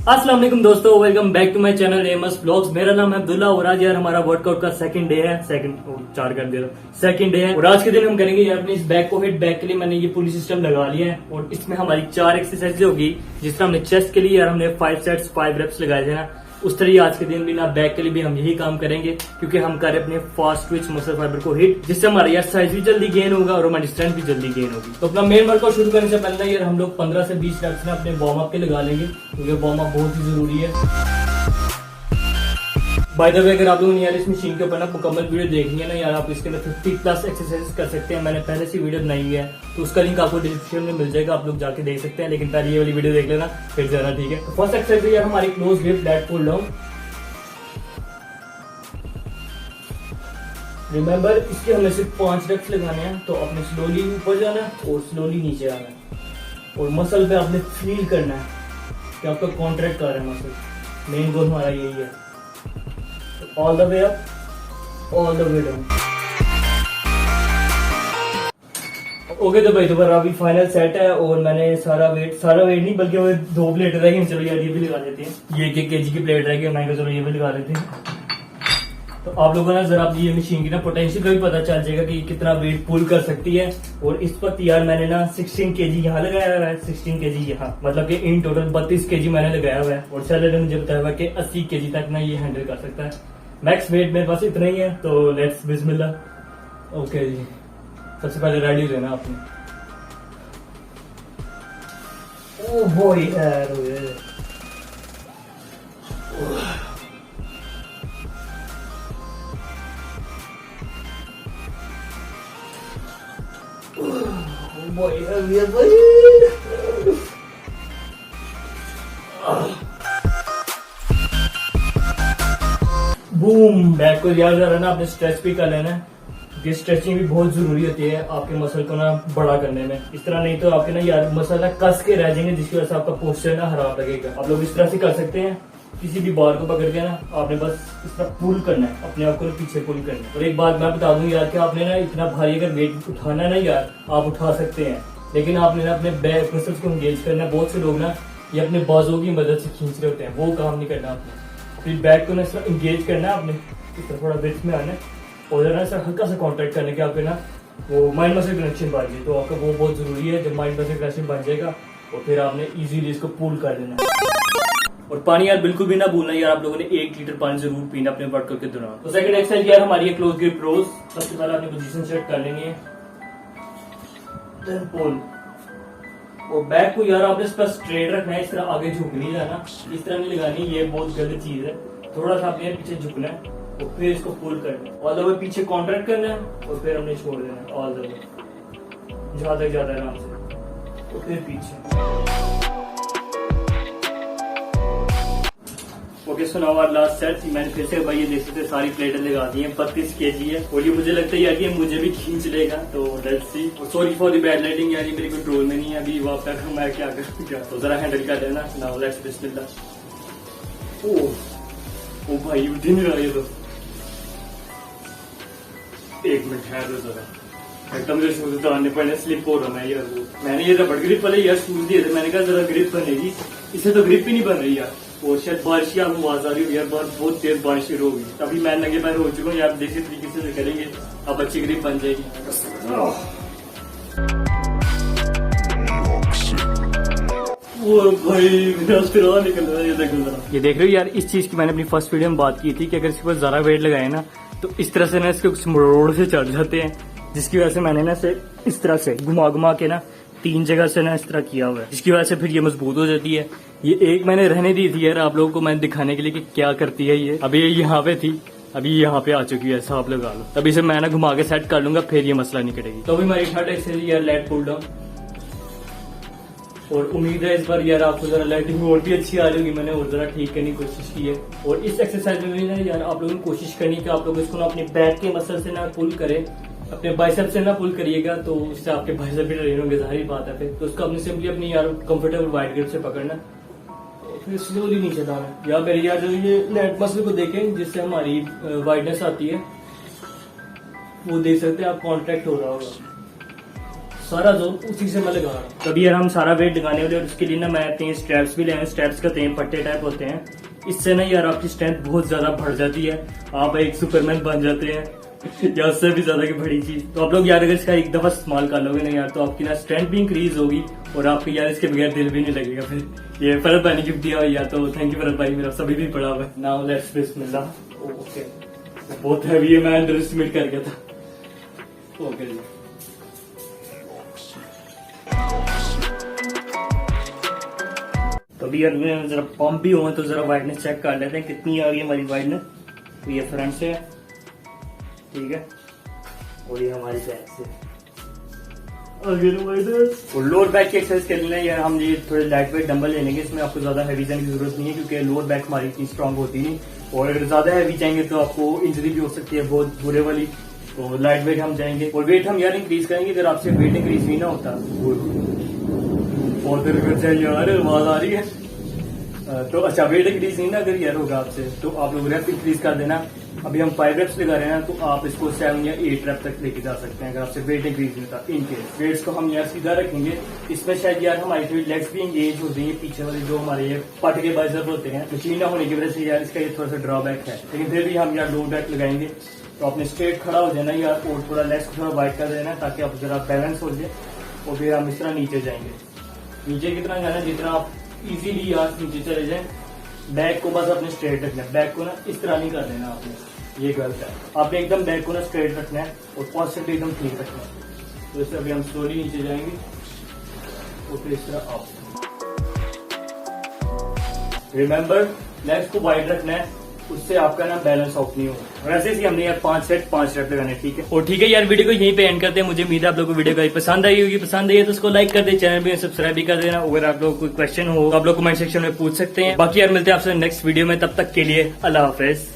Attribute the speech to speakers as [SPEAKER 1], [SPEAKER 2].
[SPEAKER 1] अस्सलाम वालेकुम दोस्तों, welcome back to my channel MS blogs. मेरा नाम है अब्दुल्ला और आज यार हमारा वर्कआउट का सेकंड डे है। सेकंड डे है और आज के दिन हम करेंगे यार अपने इस बैक को हिट। बैक के लिए मैंने ये पूरी सिस्टम लगा लिया है और इसमें हमारी 4 एक्सरसाइज होगी। जिस तरह हमने चेस्ट के लिए यार हमने 5 सेट्स 5 रेप्स लगाए थे ना, उस तरह आज के दिन भी ना बैक के लिए भी हम यही काम करेंगे, क्योंकि हम कर रहे अपने फास्ट ट्विच मसल फाइबर को हिट, जिससे हमारा यार साइज भी जल्दी गेन होगा और हमारी स्ट्रेंथ भी जल्दी गेन होगी। तो अपना मेन वर्कआउट शुरू करने से पहले यार हम लोग 15 से 20 रेप्स ना अपने वार्म अप के लगा लेंगे, क्योंकि वार्म अप बहुत ही जरूरी है। बाय द वे, अगर आप लोगों ने यार इस मशीन के ऊपर ना मुकम्मल वीडियो देखनी है ना यार, आप इसके अंदर 50+ एक्सरसाइज कर सकते हैं। मैंने पहले से वीडियो बनाई हुई है, तो उसका लिंक आपको डिस्क्रिप्शन में मिल जाएगा, आप लोग जाके देख सकते हैं। लेकिन पहले ये वाली वीडियो देख लेना फिर जाना, ठीक है। फर्स्ट एक्सरसाइज यार हमारी close grip lat pull down. Remember, इसके हमें सिर्फ 5 रेप्स लगाने हैं, तो आपने स्लोली ऊपर जाना है और स्लोली नीचे आना है और मसल पे आपने फील करना है कि आपका कॉन्ट्रैक्ट कर रहा है मसल। मेन गोल हमारा यही है, all the way up, all the way down. Okay तो भाई दोबारा अभी फाइनल सेट है और मैंने सारा वेट नहीं बल्कि वो 2 प्लेट रह गई। चलो यार ये भी लगा देते हैं, ये 1 kg की प्लेट रह गई, मैंने कहा चलो ये भी लगा देते हैं। तो आप लोगों को ना जरा ये मशीन की ना पोटेंशियल का भी पता चल जाएगा कि कितना वेट पुल कर सकती है। और इस वक्त यार मैंने ना 16 kg यहाँ लगाया हुआ है, 16 kg यहाँ, मतलब कि इन टोटल 32 kg मैंने लगाया हुआ है। और सैलर ने मुझे बताया हुआ कि 80 kg तक ना ये हैंडल कर सकता है। मैक्स वेट मेरे पास इतना ही है, तो लेट्स बिस्मिल्लाह। ओके जी, सबसे पहले रेडी हो जाना आपने। ओह बॉय यार, बूम। बैक को याद कर ना, आपने स्ट्रेच भी कर लेना है, क्योंकि स्ट्रेचिंग भी बहुत जरूरी होती है आपके मसल को ना बड़ा करने में। इस तरह नहीं तो आपके ना यार मसल ना कस के रह जाएंगे, जिसकी वजह से आपका पोस्चर ना खराब लगेगा। आप लोग इस तरह से कर सकते हैं, किसी भी बार को पकड़ के ना आपने बस इस तरह पुल करना है, अपने आप को पीछे पुल करना है। और एक बात मैं बता दूं यार कि आपने ना इतना भारी अगर वेट उठाना है ना यार, आप उठा सकते हैं, लेकिन आपने ना अपने बैक मसल्स को एंगेज करना है। बहुत से लोग ना ये अपने बाजों की मदद से खींच रहे होते हैं, वो काम नहीं करना आपने। फिर बैक को ना इस तरह एंगेज करना है आपने, इस तरह थोड़ा ब्रेथ में आना है और ना सर हल्का सा कॉन्ट्रैक्ट करने के आपके ना वो माइंड मसल कनेक्शन बन जाए। तो आपका वो बहुत जरूरी है। जब माइंड मसल कनेक्शन बन जाएगा और फिर आपने इजीली इसको पुल कर देना। और पानी यार बिल्कुल भी ना भूलना यार, आप लोगों ने 1 लीटर पानी जरूर पीना अपने वर्कआउट के दौरान। तो सेकंड एक्सरसाइज यार हमारी है क्लोज ग्रिप रोज। सबसे पहले आपने पोजीशन सेट कर लेनी है, देन पुल। और बैक को यार आपने इस पर स्ट्रेट रखना है, इस तरह आगे झुक नहीं जाना, इस तरह नहीं लगानी, ये बहुत गलत चीज है। थोड़ा सा आपने पीछे झुकना है और फिर इसको पुल करना है, ऑल द वे पीछे कॉन्ट्रैक्ट करना है और फिर हमने छोड़ देना है ऑल द वे, जहां तक जाता है आराम से, और फिर पीछे। Okay so now our last set. मैंने फिर से भाई ये देख सकते सारी प्लेटें लगा दी हैं, 32 kg है और ये मुझे लगता है यार कि मुझे भी खींच लेगा। तो let's see. Sorry for the bad lighting यार, ये मेरे कंट्रोल में नहीं है अभी, वहां तक मैं क्या करूं क्या, तो जरा हैंडल कर लेना। नाउ लेट्स बिस्मिल्लाह। ओ भाई उठ नहीं रहा ये तो, 1 मिनट है तो जरा एकदम से शूज उतारने पड़े, स्लिप हो रहा मैं यार। मैंने ये रबड़ ग्रिप वाले यार शूज दिए थे, मैंने कहा जरा ग्रिप बनेगी, इससे तो ग्रिप ही नहीं बन रही यार। और शायद बारिश की आपको आवाज आ रही होगी यार, बहुत तेज बारिश शुरू होगी। अभी मैं नंगे पैर हो चुका हूँ यार, देसी तरीके से करेंगे अब अच्छी ग्रिप बन जाएगी। वो भाई निकल रहा है, ये देख रहे हो यार। इस चीज की मैंने अपनी फर्स्ट वीडियो में बात की थी कि अगर इसके पास ज्यादा वेट लगाए ना, तो इस तरह से ना इसके कुछ मरोड़ से चढ़ जाते हैं, जिसकी वजह से मैंने ना इस तरह से घुमा के ना 3 जगह से ना इस तरह किया हुआ है, जिसकी वजह से फिर ये मजबूत हो जाती है। ये एक मैंने रहने दी थी यार आप लोगों को मैंने दिखाने के लिए कि क्या करती है ये। अभी ये यहाँ पे थी, अभी यहाँ पे आ चुकी है, ऐसा आप लगा लो। तभी से मैं ना घुमा के सेट कर लूंगा, फिर ये मसला नहीं करेगी। तो अभी हमारी थर्ड एक्सरसाइज यार लेट पुल डाउन। और उम्मीद है इस बार यार आपको जरा लाइटिंग और भी अच्छी आ रही होगी, मैंने और जरा ठीक करने की कोशिश की है। और इस एक्सरसाइज में भी ना यार आप लोगों को कोशिश करनी कि आप लोग इसको ना अपने बैक के मसल से ना पुल करें, अपने बाइसेप से ना पुल करिएगा, तो उससे आपके बाइसेप भी ट्रेन होंगे, जाहिर बात है। फिर तो उसको अपनी सिंपली अपनी यार कंफर्टेबल वाइड ग्रिप से पकड़ना, फिर स्लोली नीचे लाना। या मेरे यार जो ये लेट मसल को देखें जिससे हमारी वाइडनेस आती है, वो देख सकते हैं आप, कॉन्ट्रैक्ट हो रहा होगा।
[SPEAKER 2] सारा जोर उसी से मैं लगा रहा हूँ।
[SPEAKER 1] तो अभी यार हम सारा वेट लगाने वाले और उसके लिए ना मैं अपने स्ट्रैप्स भी ले आए। स्ट्रैप्स का तेम पट्टे टाइप होते हैं, इससे ना यार आपकी स्ट्रेंथ बहुत ज्यादा बढ़ जाती है, आप एक सुपरमैन बन जाते हैं या उससे भी ज्यादा की बड़ी चीज। तो आप लोग यार अगर इसका एक दफा इस्तेमाल कर लोगे ना यार, तो आपकी ना स्ट्रेंथ भी इंक्रीज होगी और आपको यार इसके बगैर दिल भी नहीं लगेगा। फिर ये फरत भाई ने गिफ्ट दिया हुआ, तो थैंक यू फरत भाई, मेरा सभी भी पड़ा हुआ है। Now let's Bismillah. ओके, बहुत हैवी है, मैं अंडर एस्टिमेट कर गया था। ओके जी, तो अभी यार जरा पंप भी हुआ तो जरा वाइडनेस चेक कर लेते हैं कितनी आ गई हमारी वाइडनेस। तो ये फ्रंट से है, ठीक है, और ये हमारी बैक से। और लोअर बैक की एक्सरसाइज के लिए यार हम ये थोड़े लाइट वेट डंबल ले लेंगे। इसमें आपको ज्यादा हैवी जाने की जरूरत नहीं है क्योंकि लोअर बैक हमारी इतनी स्ट्रांग होती नहीं, और अगर ज्यादा हैवी जाएंगे तो आपको इंजरी भी हो सकती है बहुत बुरे वाली। तो लाइट वेट हम जाएंगे और वेट हम यार इंक्रीज करेंगे। अगर आपसे वेट इंक्रीज नहीं ना होता, बहुत यार आवाज आ रही है, तो अच्छा वेट इंक्रीज नहीं ना अगर यार होगा आपसे, तो आप लोग रेप इंक्रीज कर देना। अभी हम 5 रेप्स लगा रहे हैं, तो आप इसको 7 या 8 रेप तक लेके जा सकते हैं अगर आपसे वेट इंक्रीज नहीं होता। इन केस वेट्स को हम यार सीधा रखेंगे, इसमें शायद यार हमारी लेग्स भी एंगेज होती है, पीछे वाले जो हमारे पट के बाइसेप होते हैं, मशीन ना होने की वजह से यार इसका ये थोड़ा सा ड्रॉबैक है। लेकिन फिर भी हम यार लो बैक लगाएंगे, तो आपने स्ट्रेट खड़ा हो जाना यार और थोड़ा लेग्स को थोड़ा वाइड कर देना ताकि आप जरा बैलेंस हो जाए। और फिर हम इस तरह नीचे जाएंगे, नीचे कितना जाना जितना आप इजीली यार नीचे चले जाएं। बैक को बस अपने स्ट्रेट रखना है, बैक को ना इस तरह नहीं कर देना आपने, ये गलत है। आपने एकदम बैक को ना स्ट्रेट रखना है और पॉस्चर एकदम ठीक रखना है। तो इससे अभी हम स्लोली नीचे जाएंगे और फिर इस तरह आप रिमेम्बर लेग्स को वाइड रखना है, उससे आपका ना बैलेंस आउट नहीं होगा। और ऐसे ही हमने यार 5 सेट 5 रेप लगाने, ठीक है। और ठीक है यार, वीडियो को यहीं पे एंड करते हैं। मुझे उम्मीद है आप लोगों को वीडियो का पसंद आई होगी। पसंद आई है तो उसको लाइक कर दे, चैनल भी सब्सक्राइब भी कर देना। अगर आप लोगों को कोई क्वेश्चन हो आप लोग कमेंट सेक्शन में पूछ सकते हैं। बाकी यार मिलते हैं आपसे नेक्स्ट वीडियो में, तब तक के लिए अल्लाह हाफिज।